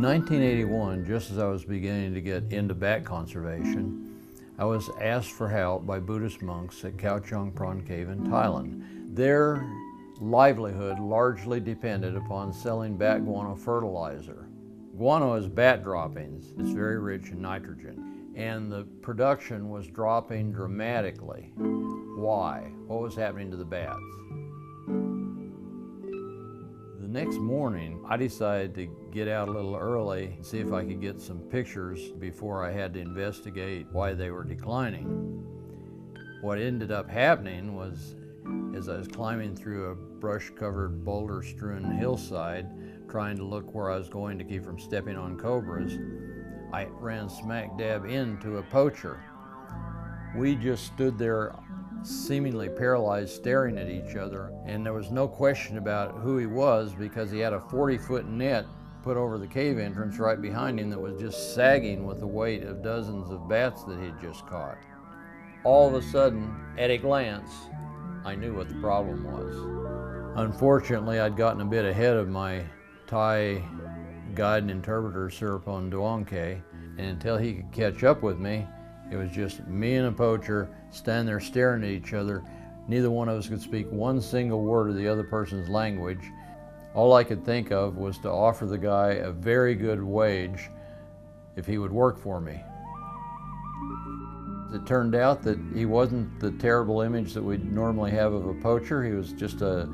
In 1981, just as I was beginning to get into bat conservation, I was asked for help by Buddhist monks at Khao Chong Pran cave in Thailand. Their livelihood largely depended upon selling bat guano fertilizer. Guano is bat droppings. It's very rich in nitrogen, and the production was dropping dramatically. Why? What was happening to the bats? The next morning, I decided to get out a little early and see if I could get some pictures before I had to investigate why they were declining. What ended up happening was, as I was climbing through a brush-covered, boulder-strewn hillside, trying to look where I was going to keep from stepping on cobras, I ran smack dab into a poacher. We just stood there seemingly paralyzed, staring at each other, and there was no question about who he was because he had a 40-foot net put over the cave entrance right behind him that was just sagging with the weight of dozens of bats that he'd just caught. All of a sudden, at a glance, I knew what the problem was. Unfortunately, I'd gotten a bit ahead of my Thai guide and interpreter, Sirpon Duongke, and until he could catch up with me, it was just me and a poacher standing there staring at each other. Neither one of us could speak one single word of the other person's language. All I could think of was to offer the guy a very good wage if he would work for me. It turned out that he wasn't the terrible image that we'd normally have of a poacher. He was just a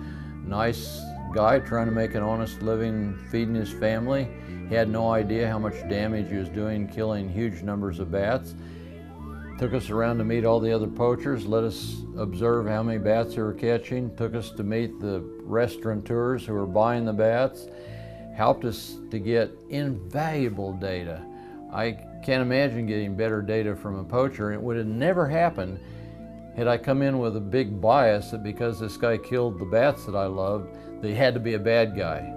nice guy trying to make an honest living feeding his family. He had no idea how much damage he was doing killing huge numbers of bats. Took us around to meet all the other poachers, let us observe how many bats they were catching, took us to meet the restaurateurs who were buying the bats, helped us to get invaluable data. I can't imagine getting better data from a poacher. It would have never happened had I come in with a big bias that because this guy killed the bats that I loved, that he had to be a bad guy.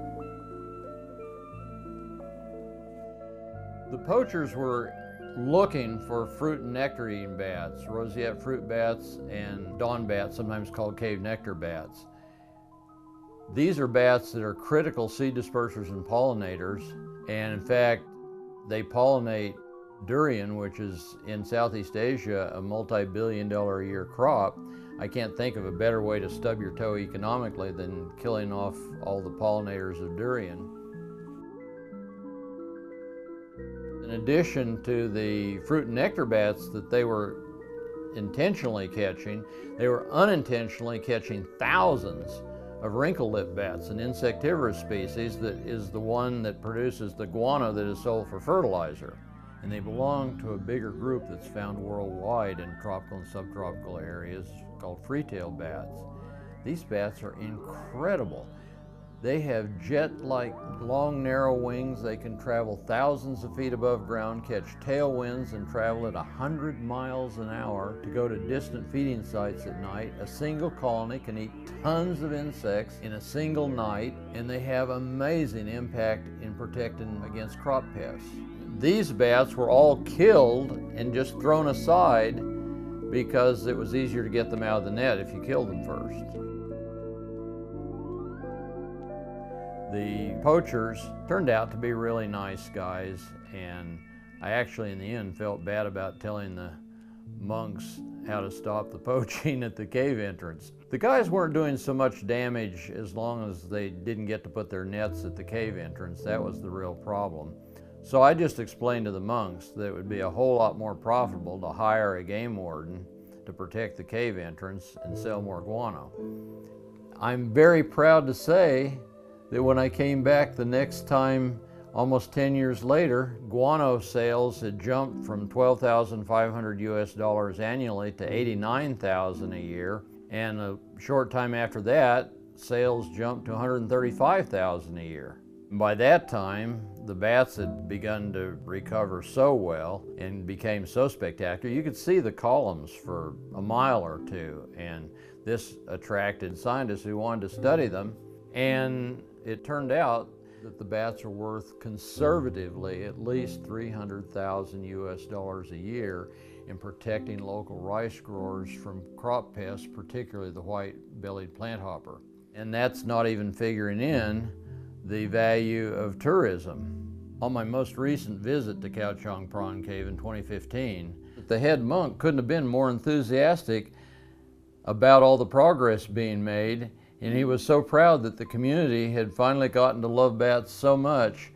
The poachers were looking for fruit and nectar-eating bats, roseate fruit bats and dawn bats, sometimes called cave nectar bats. These are bats that are critical seed dispersers and pollinators, and in fact, they pollinate durian, which is in Southeast Asia a multi-billion-dollar a year crop. I can't think of a better way to stub your toe economically than killing off all the pollinators of durian. In addition to the fruit and nectar bats that they were intentionally catching, they were unintentionally catching thousands of wrinkle-lipped bats, an insectivorous species that is the one that produces the guano that is sold for fertilizer. And they belong to a bigger group that's found worldwide in tropical and subtropical areas called free-tailed bats. These bats are incredible. They have jet-like long, narrow wings. They can travel thousands of feet above ground, catch tailwinds, and travel at 100 miles an hour to go to distant feeding sites at night. A single colony can eat tons of insects in a single night, and they have amazing impact in protecting against crop pests. These bats were all killed and just thrown aside because it was easier to get them out of the net if you killed them first. The poachers turned out to be really nice guys, and I actually in the end felt bad about telling the monks how to stop the poaching at the cave entrance. The guys weren't doing so much damage as long as they didn't get to put their nets at the cave entrance. That was the real problem. So I just explained to the monks that it would be a whole lot more profitable to hire a game warden to protect the cave entrance and sell more guano. I'm very proud to say that when I came back the next time, almost 10 years later, guano sales had jumped from $12,500 US annually to $89,000 a year. And a short time after that, sales jumped to $135,000 a year. By that time, the bats had begun to recover so well and became so spectacular. You could see the columns for a mile or two, and this attracted scientists who wanted to study them. And it turned out that the bats are worth conservatively at least $300,000 US a year in protecting local rice growers from crop pests, particularly the white-bellied planthopper. And that's not even figuring in the value of tourism. On my most recent visit to Khao Chong Pran Cave in 2015, the head monk couldn't have been more enthusiastic about all the progress being made, and he was so proud that the community had finally gotten to love bats so much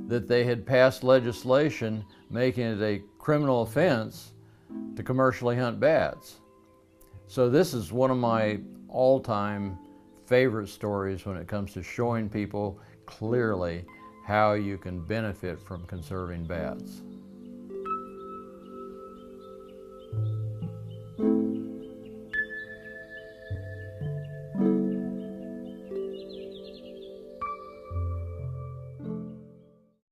that they had passed legislation making it a criminal offense to commercially hunt bats. So this is one of my all-time favorite stories when it comes to showing people clearly how you can benefit from conserving bats.